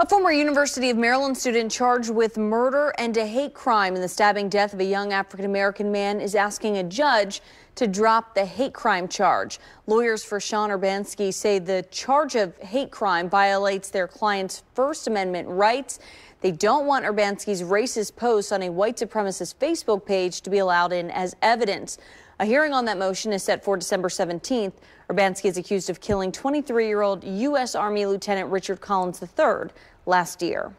A former University of Maryland student charged with murder and a hate crime in the stabbing death of a young African-American man is asking a judge to drop the hate crime charge. Lawyers for Sean Urbanski say the charge of hate crime violates their client's First Amendment rights. They don't want Urbanski's racist posts on a white supremacist Facebook page to be allowed in as evidence. A hearing on that motion is set for December 17th. Urbanski is accused of killing 23-year-old U.S. Army Lieutenant Richard Collins III last year.